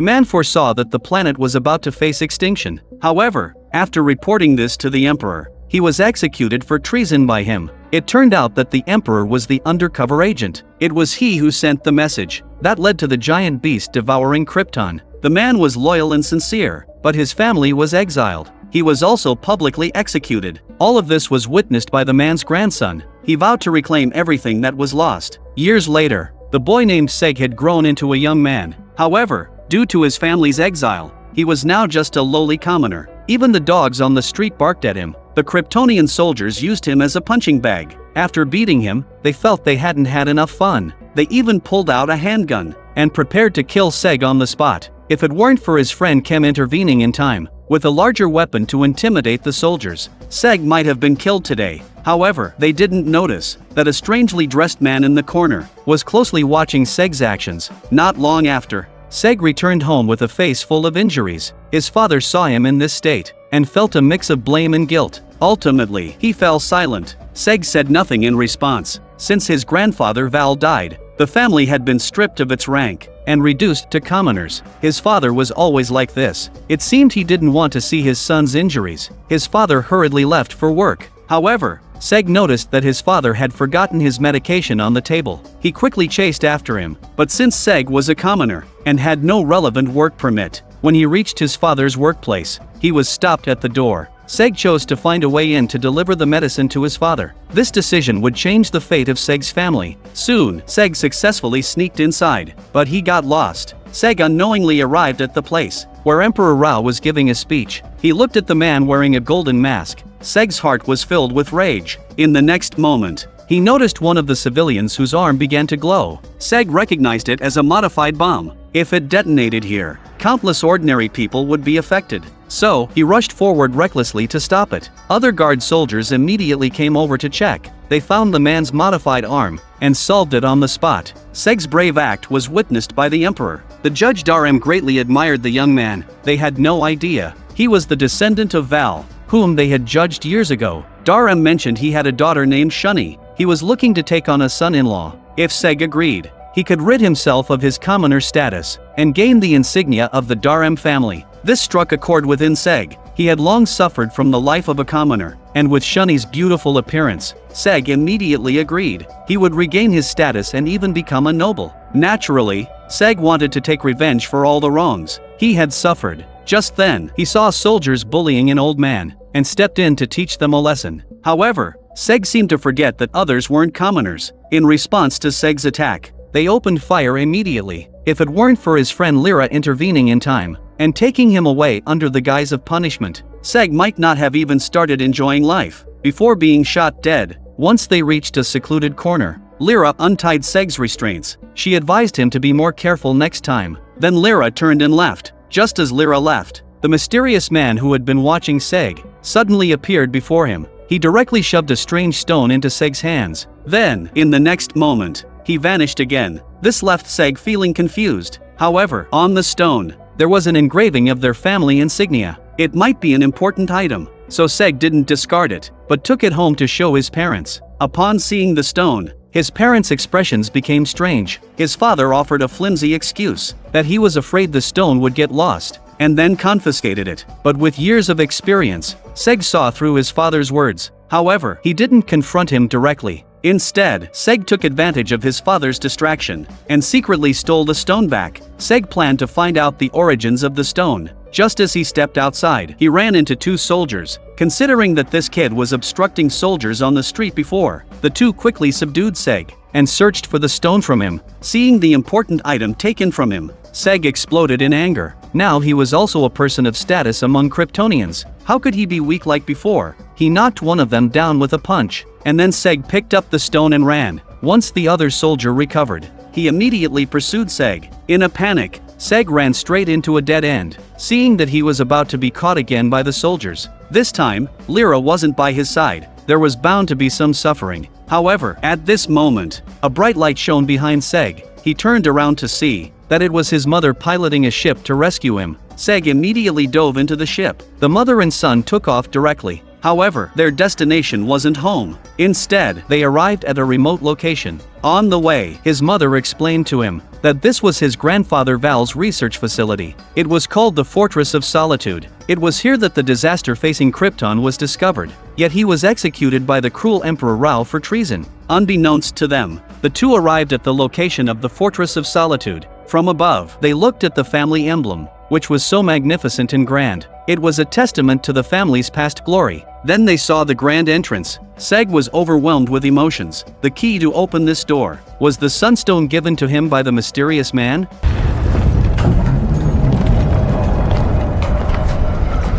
The man foresaw that the planet was about to face extinction. However, after reporting this to the Emperor, he was executed for treason by him. It turned out that the Emperor was the undercover agent. It was he who sent the message that led to the giant beast devouring Krypton. The man was loyal and sincere, but his family was exiled. He was also publicly executed. All of this was witnessed by the man's grandson. He vowed to reclaim everything that was lost. Years later, the boy named Seg had grown into a young man. However, due to his family's exile, he was now just a lowly commoner. Even the dogs on the street barked at him. The Kryptonian soldiers used him as a punching bag. After beating him, they felt they hadn't had enough fun. They even pulled out a handgun and prepared to kill Seg on the spot. If it weren't for his friend Kem intervening in time, with a larger weapon to intimidate the soldiers, Seg might have been killed today. However, they didn't notice that a strangely dressed man in the corner was closely watching Seg's actions. Not long after, Seg returned home with a face full of injuries. His father saw him in this state and felt a mix of blame and guilt. Ultimately, he fell silent. Seg said nothing in response. Since his grandfather Val died, the family had been stripped of its rank and reduced to commoners. His father was always like this. It seemed he didn't want to see his son's injuries. His father hurriedly left for work. However, Seg noticed that his father had forgotten his medication on the table. He quickly chased after him, but since Seg was a commoner and had no relevant work permit, when he reached his father's workplace, he was stopped at the door. Seg chose to find a way in to deliver the medicine to his father. This decision would change the fate of Seg's family. Soon, Seg successfully sneaked inside, but he got lost. Seg unknowingly arrived at the place where Emperor Rao was giving a speech. He looked at the man wearing a golden mask. Seg's heart was filled with rage. In the next moment, he noticed one of the civilians whose arm began to glow. Seg recognized it as a modified bomb. If it detonated here, countless ordinary people would be affected. So, he rushed forward recklessly to stop it. Other guard soldiers immediately came over to check. They found the man's modified arm and solved it on the spot. Seg's brave act was witnessed by the Emperor. The Judge Daram greatly admired the young man. They had no idea he was the descendant of Val, whom they had judged years ago. Daram mentioned he had a daughter named Shuni. He was looking to take on a son-in-law. If Seg agreed, he could rid himself of his commoner status and gain the insignia of the Daram family. This struck a chord within Seg. He had long suffered from the life of a commoner, and with Shuni's beautiful appearance, Seg immediately agreed. He would regain his status and even become a noble. Naturally, Seg wanted to take revenge for all the wrongs he had suffered. Just then, he saw soldiers bullying an old man and stepped in to teach them a lesson. However, Seg seemed to forget that others weren't commoners. In response to Seg's attack, they opened fire immediately. If it weren't for his friend Lyra intervening in time and taking him away under the guise of punishment, Seg might not have even started enjoying life before being shot dead. Once they reached a secluded corner, Lyra untied Seg's restraints. She advised him to be more careful next time. Then Lyra turned and left. Just as Lyra left, the mysterious man who had been watching Seg suddenly appeared before him. He directly shoved a strange stone into Seg's hands. Then, in the next moment, he vanished again. This left Seg feeling confused. However, on the stone, there was an engraving of their family insignia. It might be an important item, so Seg didn't discard it, but took it home to show his parents. Upon seeing the stone, his parents' expressions became strange. His father offered a flimsy excuse that he was afraid the stone would get lost, and then confiscated it. But with years of experience, Seg saw through his father's words. However, he didn't confront him directly. Instead, Seg took advantage of his father's distraction and secretly stole the stone back. Seg planned to find out the origins of the stone. Just as he stepped outside, he ran into two soldiers. Considering that this kid was obstructing soldiers on the street before, the two quickly subdued Seg and searched for the stone from him. Seeing the important item taken from him, Seg exploded in anger. Now he was also a person of status among Kryptonians. How could he be weak like before? He knocked one of them down with a punch, and then Seg picked up the stone and ran. Once the other soldier recovered, he immediately pursued Seg. In a panic, Seg ran straight into a dead end, seeing that he was about to be caught again by the soldiers. This time, Lyra wasn't by his side. There was bound to be some suffering. However, at this moment, a bright light shone behind Seg. He turned around to see that it was his mother piloting a ship to rescue him. Seg immediately dove into the ship. The mother and son took off directly. However, their destination wasn't home. Instead, they arrived at a remote location. On the way, his mother explained to him that this was his grandfather Val's research facility. It was called the Fortress of Solitude. It was here that the disaster facing Krypton was discovered. Yet he was executed by the cruel Emperor Rao for treason. Unbeknownst to them, the two arrived at the location of the Fortress of Solitude. From above, they looked at the family emblem, which was so magnificent and grand. It was a testament to the family's past glory. Then they saw the grand entrance. Seg was overwhelmed with emotions. The key to open this door was the sunstone given to him by the mysterious man.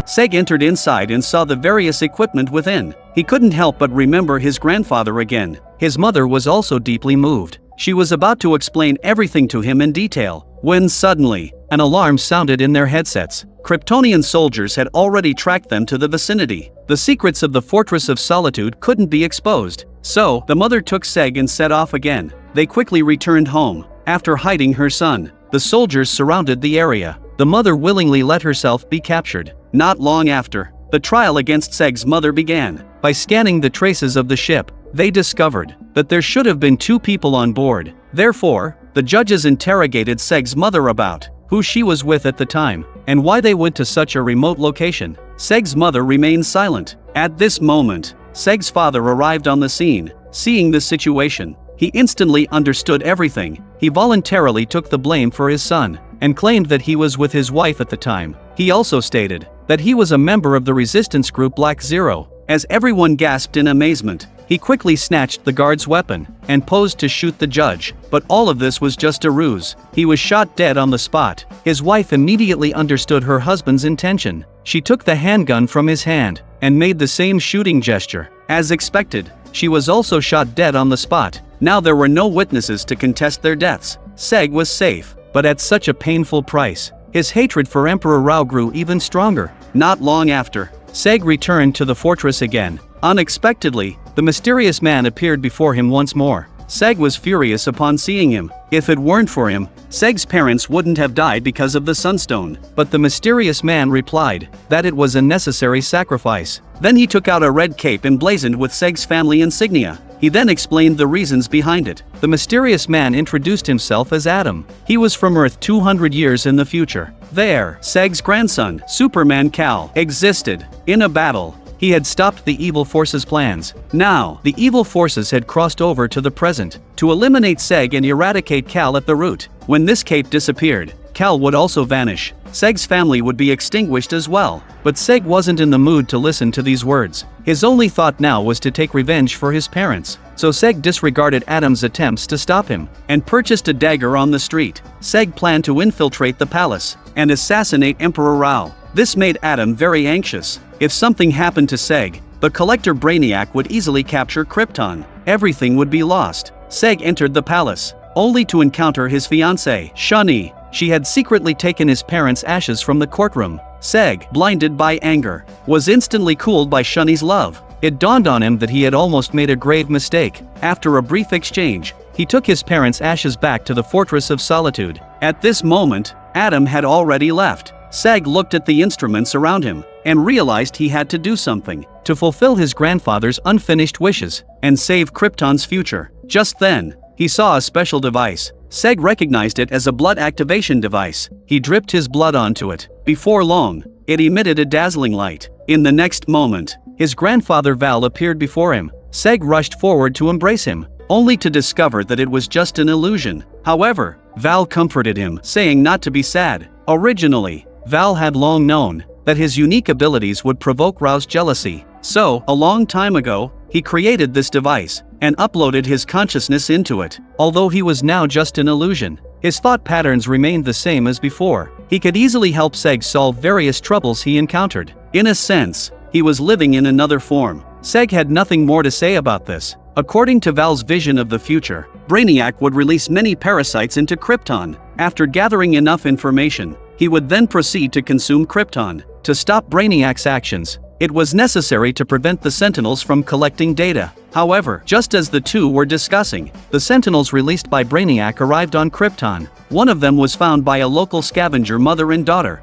Seg entered inside and saw the various equipment within. He couldn't help but remember his grandfather again. His mother was also deeply moved. She was about to explain everything to him in detail, when suddenly, an alarm sounded in their headsets. Kryptonian soldiers had already tracked them to the vicinity. The secrets of the Fortress of Solitude couldn't be exposed. So, the mother took Seg and set off again. They quickly returned home. After hiding her son, the soldiers surrounded the area. The mother willingly let herself be captured. Not long after, the trial against Seg's mother began. By scanning the traces of the ship, they discovered that there should have been 2 people on board. Therefore, the judges interrogated Seg's mother about who she was with at the time, and why they went to such a remote location. Seg's mother remained silent. At this moment, Seg's father arrived on the scene. Seeing the situation, he instantly understood everything. He voluntarily took the blame for his son, and claimed that he was with his wife at the time. He also stated that he was a member of the resistance group Black Zero. As everyone gasped in amazement, he quickly snatched the guard's weapon and posed to shoot the judge, but all of this was just a ruse. He was shot dead on the spot. His wife immediately understood her husband's intention. She took the handgun from his hand and made the same shooting gesture. As expected, she was also shot dead on the spot. Now there were no witnesses to contest their deaths. Seg was safe, but at such a painful price. His hatred for Emperor Rao grew even stronger. Not long after, Seg returned to the fortress again. Unexpectedly, the mysterious man appeared before him once more. Seg was furious upon seeing him. If it weren't for him, Seg's parents wouldn't have died because of the sunstone. But the mysterious man replied that it was a necessary sacrifice. Then he took out a red cape emblazoned with Seg's family insignia. He then explained the reasons behind it. The mysterious man introduced himself as Adam. He was from Earth 200 years in the future. There, Seg's grandson, Superman Kal, existed. In a battle, he had stopped the evil forces' plans. Now, the evil forces had crossed over to the present to eliminate Seg and eradicate Kal at the root. When this cape disappeared, Kal would also vanish. Seg's family would be extinguished as well. But Seg wasn't in the mood to listen to these words. His only thought now was to take revenge for his parents. So Seg disregarded Adam's attempts to stop him and purchased a dagger on the street. Seg planned to infiltrate the palace and assassinate Emperor Rao. This made Adam very anxious. If something happened to Seg, the Collector Brainiac would easily capture Krypton. Everything would be lost. Seg entered the palace, only to encounter his fiancée, Shani. She had secretly taken his parents' ashes from the courtroom. Seg, blinded by anger, was instantly cooled by Shani's love. It dawned on him that he had almost made a grave mistake. After a brief exchange, he took his parents' ashes back to the Fortress of Solitude. At this moment, Adam had already left. Seg looked at the instruments around him and realized he had to do something to fulfill his grandfather's unfinished wishes and save Krypton's future. Just then, he saw a special device. Seg recognized it as a blood activation device. He dripped his blood onto it. Before long, it emitted a dazzling light. In the next moment, his grandfather Val appeared before him. Seg rushed forward to embrace him, only to discover that it was just an illusion. However, Val comforted him, saying not to be sad. Originally, Val had long known that his unique abilities would provoke Rao's jealousy. So, a long time ago, he created this device and uploaded his consciousness into it. Although he was now just an illusion, his thought patterns remained the same as before. He could easily help Seg solve various troubles he encountered. In a sense, he was living in another form. Seg had nothing more to say about this. According to Val's vision of the future, Brainiac would release many parasites into Krypton. After gathering enough information, he would then proceed to consume Krypton. To stop Brainiac's actions, it was necessary to prevent the Sentinels from collecting data. However, just as the two were discussing, the Sentinels released by Brainiac arrived on Krypton. One of them was found by a local scavenger mother and daughter.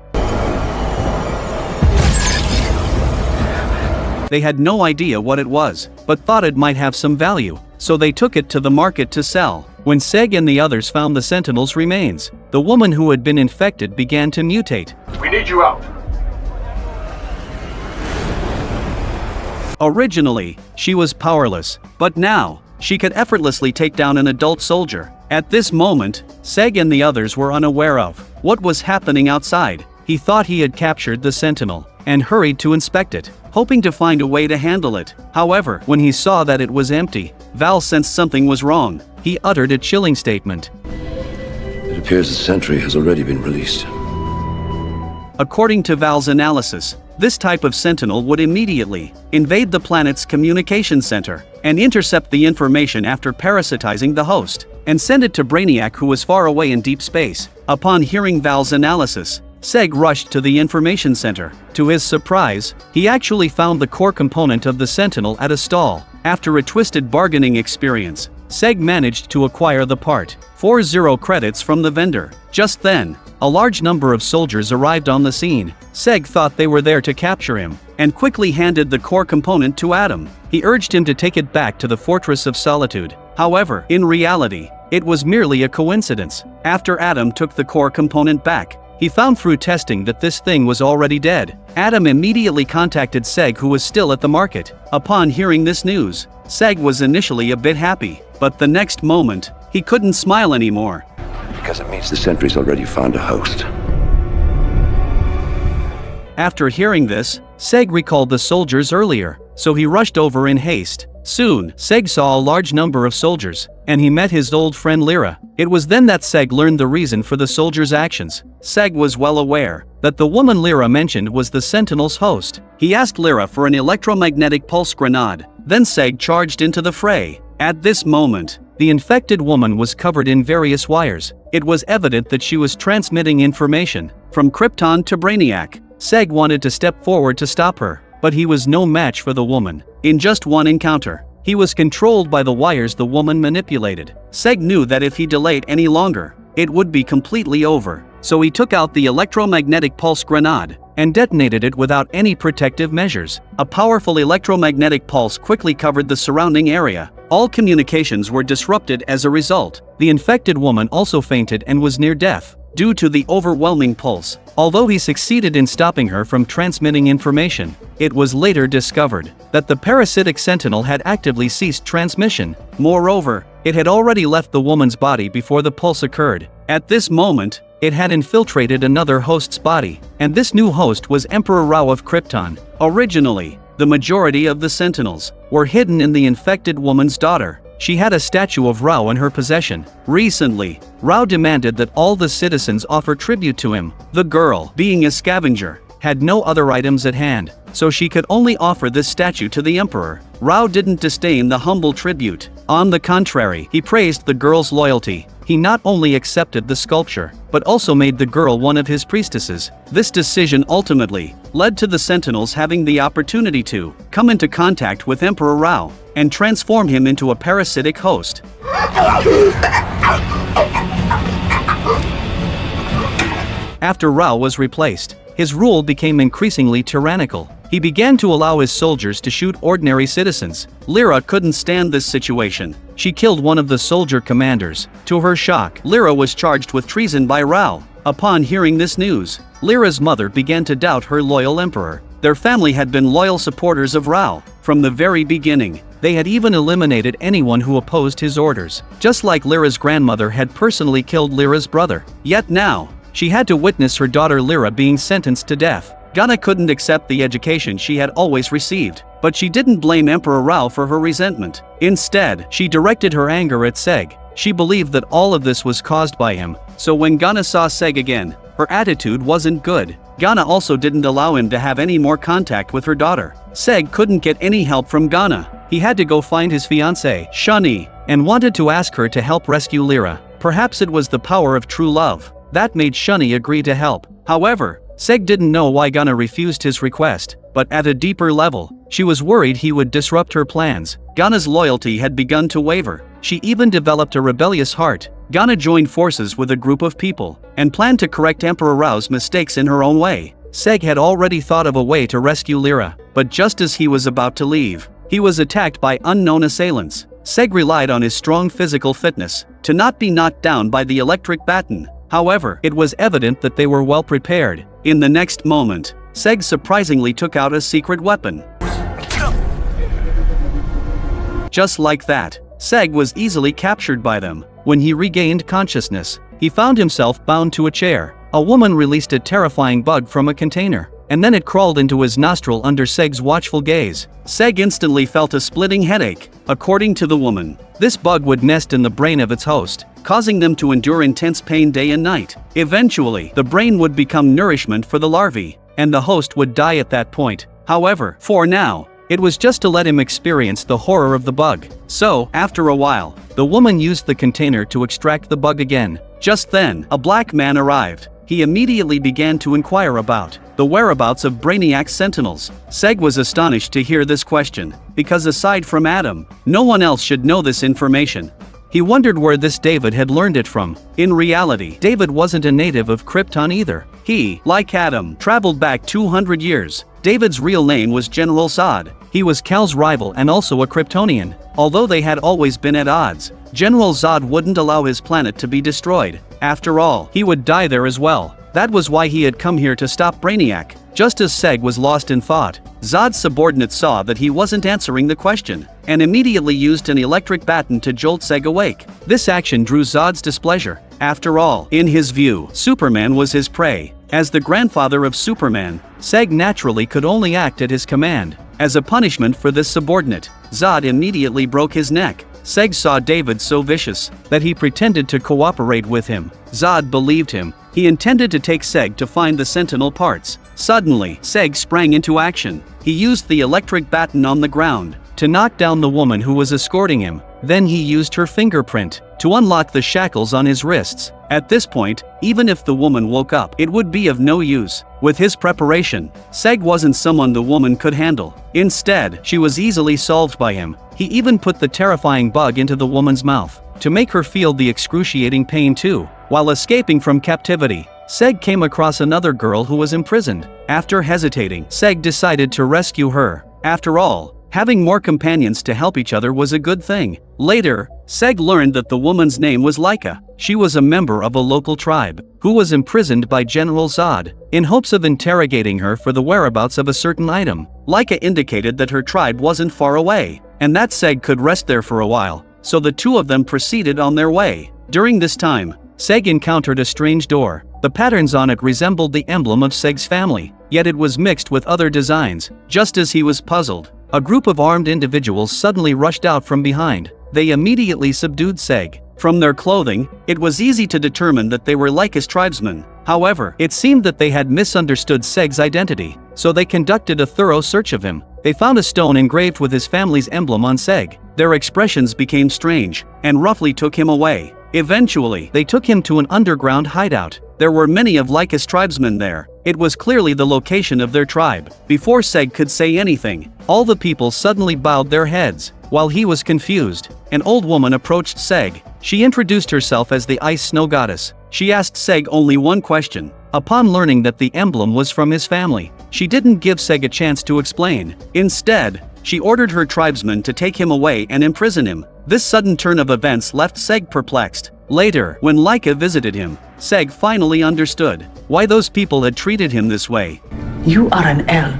They had no idea what it was, but thought it might have some value, so they took it to the market to sell. When Seg and the others found the Sentinel's remains, the woman who had been infected began to mutate. We need you out. Originally, she was powerless, but now, she could effortlessly take down an adult soldier. At this moment, Seg and the others were unaware of what was happening outside. He thought he had captured the Sentinel, and hurried to inspect it, hoping to find a way to handle it. However, when he saw that it was empty, Val sensed something was wrong. He uttered a chilling statement. It appears the sentry has already been released. According to Val's analysis, this type of Sentinel would immediately invade the planet's communication center and intercept the information after parasitizing the host, and send it to Brainiac, who was far away in deep space. Upon hearing Val's analysis, Seg rushed to the information center. To his surprise, he actually found the core component of the Sentinel at a stall. After a twisted bargaining experience, Seg managed to acquire the part. 40 credits from the vendor. Just then, a large number of soldiers arrived on the scene. Seg thought they were there to capture him, and quickly handed the core component to Adam. He urged him to take it back to the Fortress of Solitude. However, in reality, it was merely a coincidence. After Adam took the core component back, he found through testing that this thing was already dead. Adam immediately contacted Seg, who was still at the market. Upon hearing this news, Seg was initially a bit happy, but the next moment, he couldn't smile anymore. Because it means the sentry's already found a host. After hearing this, Seg recalled the soldiers earlier, so he rushed over in haste. Soon, Seg saw a large number of soldiers, and he met his old friend Lyra. It was then that Seg learned the reason for the soldiers' actions. Seg was well aware that the woman Lyra mentioned was the Sentinel's host. He asked Lyra for an electromagnetic pulse grenade. Then Seg charged into the fray. At this moment, the infected woman was covered in various wires. It was evident that she was transmitting information from Krypton to Brainiac. Seg wanted to step forward to stop her, but he was no match for the woman. In just one encounter, he was controlled by the wires the woman manipulated. Seg knew that if he delayed any longer, it would be completely over. So he took out the electromagnetic pulse grenade and detonated it without any protective measures. A powerful electromagnetic pulse quickly covered the surrounding area. All communications were disrupted as a result. The infected woman also fainted and was near death due to the overwhelming pulse. Although he succeeded in stopping her from transmitting information, it was later discovered that the parasitic Sentinel had actively ceased transmission. Moreover, it had already left the woman's body before the pulse occurred. At this moment, it had infiltrated another host's body, and this new host was Emperor Rao of Krypton. Originally, the majority of the Sentinels were hidden in the infected woman's daughter. She had a statue of Rao in her possession. Recently, Rao demanded that all the citizens offer tribute to him. The girl, being a scavenger, had no other items at hand, so she could only offer this statue to the Emperor. Rao didn't disdain the humble tribute. On the contrary, he praised the girl's loyalty. He not only accepted the sculpture, but also made the girl one of his priestesses. This decision ultimately led to the Sentinels having the opportunity to come into contact with Emperor Rao and transform him into a parasitic host. After Rao was replaced, his rule became increasingly tyrannical. He began to allow his soldiers to shoot ordinary citizens. Lyra couldn't stand this situation. She killed one of the soldier commanders. To her shock, Lyra was charged with treason by Rao. Upon hearing this news, Lyra's mother began to doubt her loyal emperor. Their family had been loyal supporters of Rao from the very beginning. They had even eliminated anyone who opposed his orders, just like Lyra's grandmother had personally killed Lyra's brother. Yet now, she had to witness her daughter Lyra being sentenced to death. Ghana couldn't accept the education she had always received, but she didn't blame Emperor Rao for her resentment. Instead, she directed her anger at Seg. She believed that all of this was caused by him, so when Ghana saw Seg again, her attitude wasn't good. Ghana also didn't allow him to have any more contact with her daughter. Seg couldn't get any help from Ghana. He had to go find his fiancée, Shani, and wanted to ask her to help rescue Lyra. Perhaps it was the power of true love that made Shani agree to help. However, Seg didn't know why Ghana refused his request, but at a deeper level, she was worried he would disrupt her plans. Ghana's loyalty had begun to waver. She even developed a rebellious heart. Ghana joined forces with a group of people and planned to correct Emperor Rao's mistakes in her own way. Seg had already thought of a way to rescue Lyra, but just as he was about to leave, he was attacked by unknown assailants. Seg relied on his strong physical fitness to not be knocked down by the electric baton. However, it was evident that they were well prepared. In the next moment, Seg surprisingly took out a secret weapon. Just like that, Seg was easily captured by them. When he regained consciousness, he found himself bound to a chair. A woman released a terrifying bug from a container, and then it crawled into his nostril under Seg's watchful gaze. Seg instantly felt a splitting headache. According to the woman, this bug would nest in the brain of its host, causing them to endure intense pain day and night. Eventually, the brain would become nourishment for the larvae, and the host would die at that point. However, for now, it was just to let him experience the horror of the bug. So, after a while, the woman used the container to extract the bug again. Just then, a black man arrived. He immediately began to inquire about the whereabouts of Brainiac's Sentinels. Seg was astonished to hear this question, because aside from Adam, no one else should know this information. He wondered where this David had learned it from. In reality, David wasn't a native of Krypton either. He, like Adam, traveled back 200 years. David's real name was General Zod. He was Kal's rival and also a Kryptonian. Although they had always been at odds, General Zod wouldn't allow his planet to be destroyed. After all, he would die there as well. That was why he had come here to stop Brainiac. Just as Seg was lost in thought, Zod's subordinate saw that he wasn't answering the question, and immediately used an electric baton to jolt Seg awake. This action drew Zod's displeasure. After all, in his view, Superman was his prey. As the grandfather of Superman, Seg naturally could only act at his command. As a punishment for this subordinate, Zod immediately broke his neck. Seg saw David so vicious that he pretended to cooperate with him. Zod believed him. He intended to take Seg to find the Sentinel parts. Suddenly, Seg sprang into action. He used the electric baton on the ground to knock down the woman who was escorting him. Then he used her fingerprint to unlock the shackles on his wrists. At this point, even if the woman woke up, it would be of no use. With his preparation, Seg wasn't someone the woman could handle. Instead, she was easily solved by him. He even put the terrifying bug into the woman's mouth to make her feel the excruciating pain too. While escaping from captivity, Seg came across another girl who was imprisoned. After hesitating, Seg decided to rescue her. After all, having more companions to help each other was a good thing. Later, Seg learned that the woman's name was Laika. She was a member of a local tribe who was imprisoned by General Zod in hopes of interrogating her for the whereabouts of a certain item. Laika indicated that her tribe wasn't far away, and that Seg could rest there for a while, so the two of them proceeded on their way. During this time, Seg encountered a strange door. The patterns on it resembled the emblem of Seg's family, yet it was mixed with other designs. Just as he was puzzled, a group of armed individuals suddenly rushed out from behind. They immediately subdued Seg. From their clothing, it was easy to determine that they were Laika's tribesmen. However, it seemed that they had misunderstood Seg's identity, so they conducted a thorough search of him. They found a stone engraved with his family's emblem on Seg. Their expressions became strange, and roughly took him away. Eventually, they took him to an underground hideout. There were many of Laika's tribesmen there. It was clearly the location of their tribe. Before Seg could say anything, all the people suddenly bowed their heads. While he was confused, an old woman approached Seg. She introduced herself as the Ice Snow Goddess. She asked Seg only one question. Upon learning that the emblem was from his family, she didn't give Seg a chance to explain. Instead, she ordered her tribesmen to take him away and imprison him. This sudden turn of events left Seg perplexed. Later, when Laika visited him, Seg finally understood why those people had treated him this way. You are an L.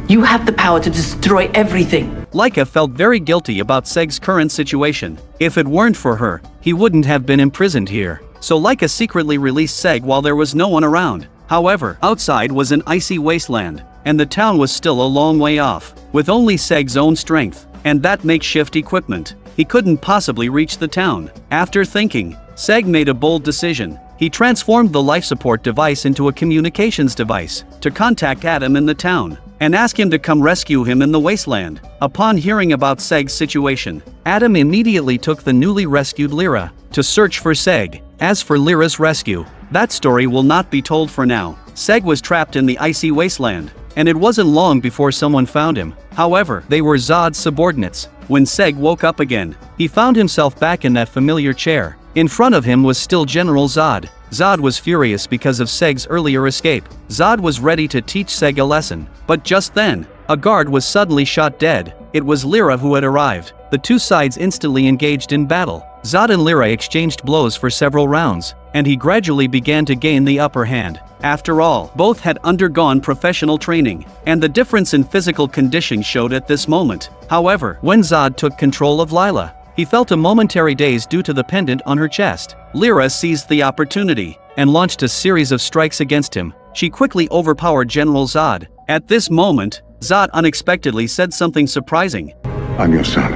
You have the power to destroy everything. Laika felt very guilty about Seg's current situation. If it weren't for her, he wouldn't have been imprisoned here. So Laika secretly released Seg while there was no one around. However, outside was an icy wasteland, and the town was still a long way off. With only Seg's own strength and that makeshift equipment, he couldn't possibly reach the town. After thinking, Seg made a bold decision. He transformed the life support device into a communications device to contact Adam in the town and ask him to come rescue him in the wasteland. Upon hearing about Seg's situation, Adam immediately took the newly rescued Lyra to search for Seg. As for Lyra's rescue, that story will not be told for now. Seg was trapped in the icy wasteland, and it wasn't long before someone found him. However, they were Zod's subordinates. When Seg woke up again, he found himself back in that familiar chair. In front of him was still General Zod. Zod was furious because of Seg's earlier escape. Zod was ready to teach Seg a lesson. But just then, a guard was suddenly shot dead. It was Lyra who had arrived. The two sides instantly engaged in battle. Zod and Lyra exchanged blows for several rounds, and he gradually began to gain the upper hand. After all, both had undergone professional training, and the difference in physical condition showed at this moment. However, when Zod took control of Lila, he felt a momentary daze due to the pendant on her chest. Lyra seized the opportunity and launched a series of strikes against him. She quickly overpowered General Zod. At this moment, Zod unexpectedly said something surprising. I'm your son.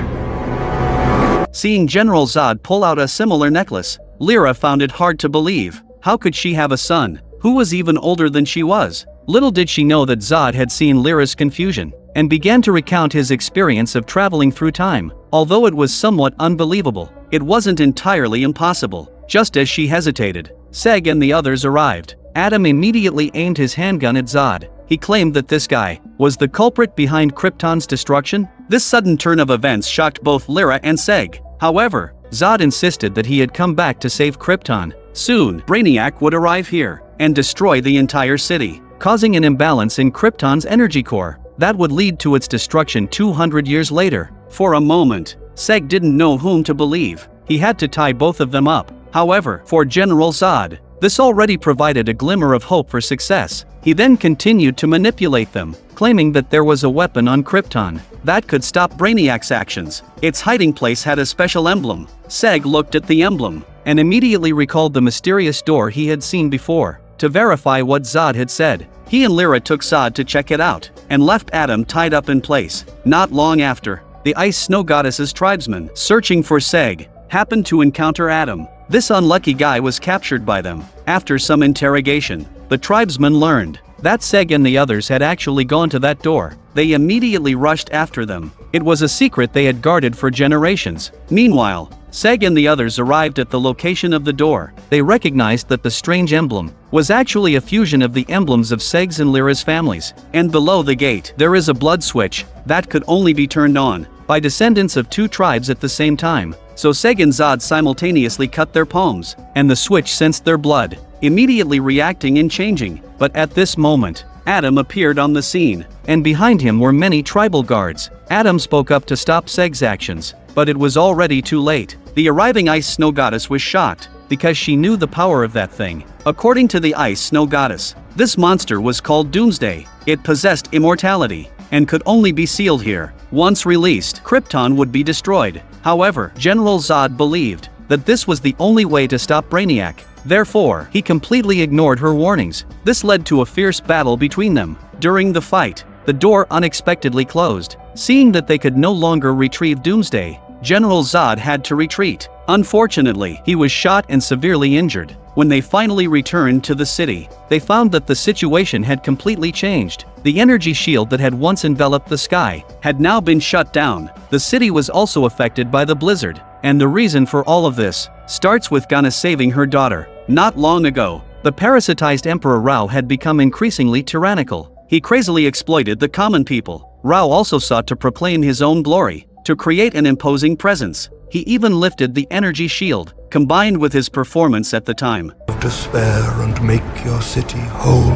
Seeing General Zod pull out a similar necklace, Lyra found it hard to believe. How could she have a son who was even older than she was? Little did she know that Zod had seen Lyra's confusion and began to recount his experience of traveling through time. Although it was somewhat unbelievable, it wasn't entirely impossible. Just as she hesitated, Seg and the others arrived. Adam immediately aimed his handgun at Zod. He claimed that this guy was the culprit behind Krypton's destruction. This sudden turn of events shocked both Lyra and Seg. However, Zod insisted that he had come back to save Krypton. Soon, Brainiac would arrive here and destroy the entire city, causing an imbalance in Krypton's energy core that would lead to its destruction 200 years later. For a moment, Seg didn't know whom to believe. He had to tie both of them up. However, for General Zod, this already provided a glimmer of hope for success. He then continued to manipulate them, claiming that there was a weapon on Krypton that could stop Brainiac's actions. Its hiding place had a special emblem. Seg looked at the emblem and immediately recalled the mysterious door he had seen before. To verify what Zod had said, he and Lyra took Zod to check it out and left Adam tied up in place. Not long after, the Ice Snow Goddess's tribesmen, searching for Seg, happened to encounter Adam. This unlucky guy was captured by them. After some interrogation, the tribesmen learned that Seg and the others had actually gone to that door. They immediately rushed after them. It was a secret they had guarded for generations. Meanwhile, Seg and the others arrived at the location of the door. They recognized that the strange emblem was actually a fusion of the emblems of Seg's and Lyra's families. And below the gate, there is a blood switch that could only be turned on by descendants of two tribes at the same time. So Seg and Zod simultaneously cut their palms, and the switch sensed their blood, immediately reacting and changing. But at this moment, Adam appeared on the scene, and behind him were many tribal guards. Adam spoke up to stop Seg's actions, but it was already too late. The arriving Ice Snow Goddess was shocked, because she knew the power of that thing. According to the Ice Snow Goddess, this monster was called Doomsday. It possessed immortality, and could only be sealed here. Once released, Krypton would be destroyed. However, General Zod believed that this was the only way to stop Brainiac. Therefore, he completely ignored her warnings. This led to a fierce battle between them. During the fight, the door unexpectedly closed. Seeing that they could no longer retrieve Doomsday, General Zod had to retreat. Unfortunately, he was shot and severely injured. When they finally returned to the city, they found that the situation had completely changed. The energy shield that had once enveloped the sky had now been shut down. The city was also affected by the blizzard, and the reason for all of this starts with Ghana saving her daughter. Not long ago, the parasitized Emperor Rao had become increasingly tyrannical. He crazily exploited the common people. Rao also sought to proclaim his own glory, to create an imposing presence. He even lifted the energy shield, combined with his performance at the time. Despair and make your city whole.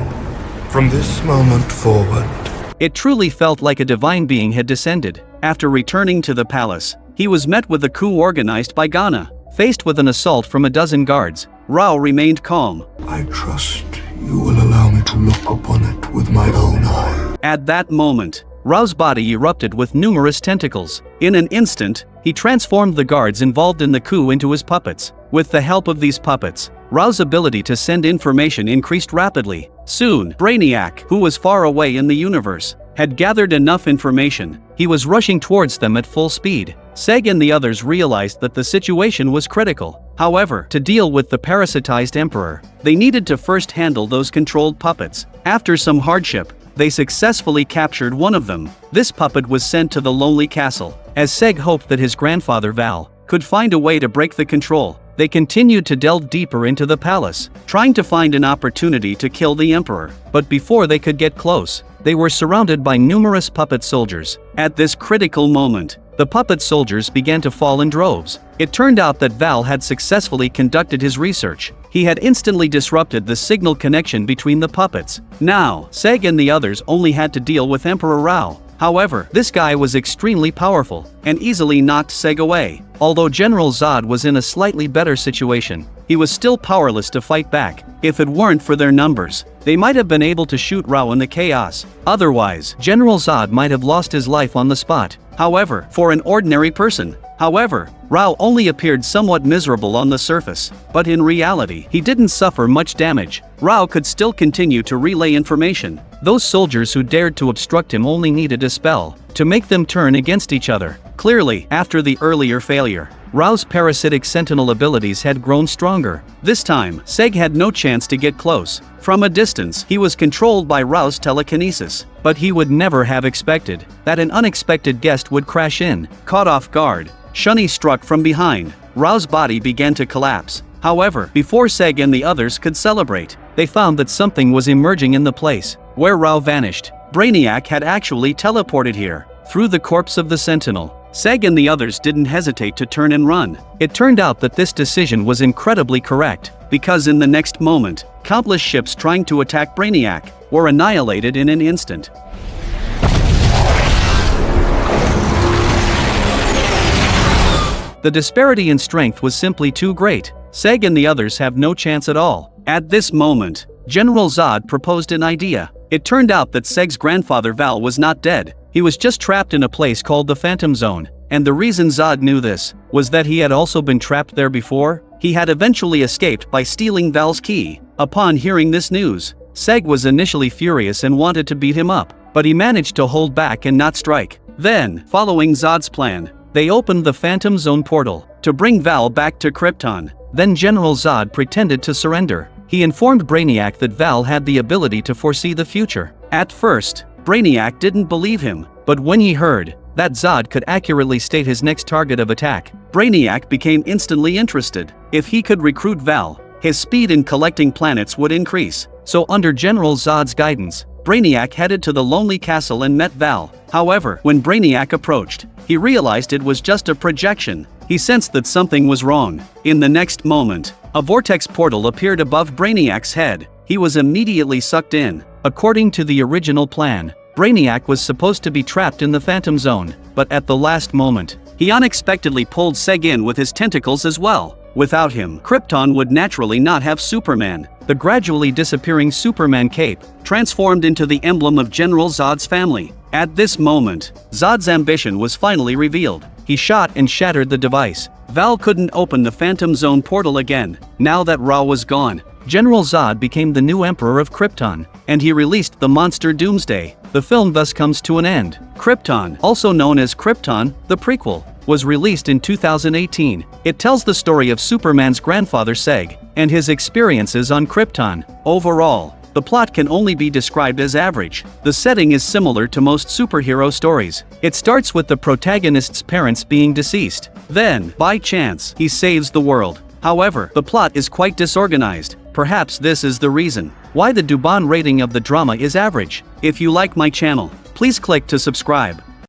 From this moment forward. It truly felt like a divine being had descended. After returning to the palace, he was met with a coup organized by Ghana. Faced with an assault from a dozen guards, Rao remained calm. I trust you will allow me to look upon it with my own eye. At that moment, Rao's body erupted with numerous tentacles. In an instant, he transformed the guards involved in the coup into his puppets. With the help of these puppets, Rao's ability to send information increased rapidly. Soon, Brainiac, who was far away in the universe, had gathered enough information. He was rushing towards them at full speed. Seg and the others realized that the situation was critical. However, to deal with the parasitized Emperor, they needed to first handle those controlled puppets. After some hardship, they successfully captured one of them. This puppet was sent to the Lonely Castle, as Seg hoped that his grandfather Val could find a way to break the control. They continued to delve deeper into the palace, trying to find an opportunity to kill the Emperor. But before they could get close, they were surrounded by numerous puppet soldiers. At this critical moment, the puppet soldiers began to fall in droves. It turned out that Val had successfully conducted his research. He had instantly disrupted the signal connection between the puppets. Now, Seg and the others only had to deal with Emperor Rao. However, this guy was extremely powerful, and easily knocked Seg away. Although General Zod was in a slightly better situation, he was still powerless to fight back. If it weren't for their numbers, they might have been able to shoot Rao in the chaos. Otherwise, General Zod might have lost his life on the spot. However, for an ordinary person, Rao only appeared somewhat miserable on the surface, but in reality, he didn't suffer much damage. Rao could still continue to relay information. Those soldiers who dared to obstruct him only needed a spell to make them turn against each other. Clearly, after the earlier failure, Rao's parasitic Sentinel abilities had grown stronger. This time, Seg had no chance to get close. From a distance, he was controlled by Rao's telekinesis, but he would never have expected that an unexpected guest would crash in. Caught off guard, Shunny struck from behind. Rao's body began to collapse. However, before Seg and the others could celebrate, they found that something was emerging in the place where Rao vanished. Brainiac had actually teleported here, through the corpse of the Sentinel. Seg and the others didn't hesitate to turn and run. It turned out that this decision was incredibly correct, because in the next moment, countless ships trying to attack Brainiac were annihilated in an instant. The disparity in strength was simply too great. Seg and the others have no chance at all. At this moment, General Zod proposed an idea. It turned out that Seg's grandfather Val was not dead. He was just trapped in a place called the Phantom Zone, and the reason Zod knew this was that he had also been trapped there before. He had eventually escaped by stealing Val's key. Upon hearing this news, Seg was initially furious and wanted to beat him up, but he managed to hold back and not strike. Then, following Zod's plan, they opened the Phantom Zone portal to bring Val back to Krypton. Then General Zod pretended to surrender. He informed Brainiac that Val had the ability to foresee the future. At first, Brainiac didn't believe him, but when he heard that Zod could accurately state his next target of attack, Brainiac became instantly interested. If he could recruit Val, his speed in collecting planets would increase. So under General Zod's guidance, Brainiac headed to the Lonely Castle and met Val. However, when Brainiac approached, he realized it was just a projection. He sensed that something was wrong. In the next moment, a vortex portal appeared above Brainiac's head. He was immediately sucked in. According to the original plan, Brainiac was supposed to be trapped in the Phantom Zone, but at the last moment, he unexpectedly pulled Seg in with his tentacles as well. Without him, Krypton would naturally not have Superman. The gradually disappearing Superman cape transformed into the emblem of General Zod's family. At this moment, Zod's ambition was finally revealed. He shot and shattered the device. Val couldn't open the Phantom Zone portal again. Now that Ra was gone, General Zod became the new Emperor of Krypton, and he released the monster Doomsday. The film thus comes to an end. Krypton, also known as Krypton, the prequel, was released in 2018. It tells the story of Superman's grandfather Seg and his experiences on Krypton. Overall, the plot can only be described as average. The setting is similar to most superhero stories. It starts with the protagonist's parents being deceased. Then, by chance, he saves the world. However, the plot is quite disorganized. Perhaps this is the reason why the Dubon rating of the drama is average. If you like my channel, please click to subscribe.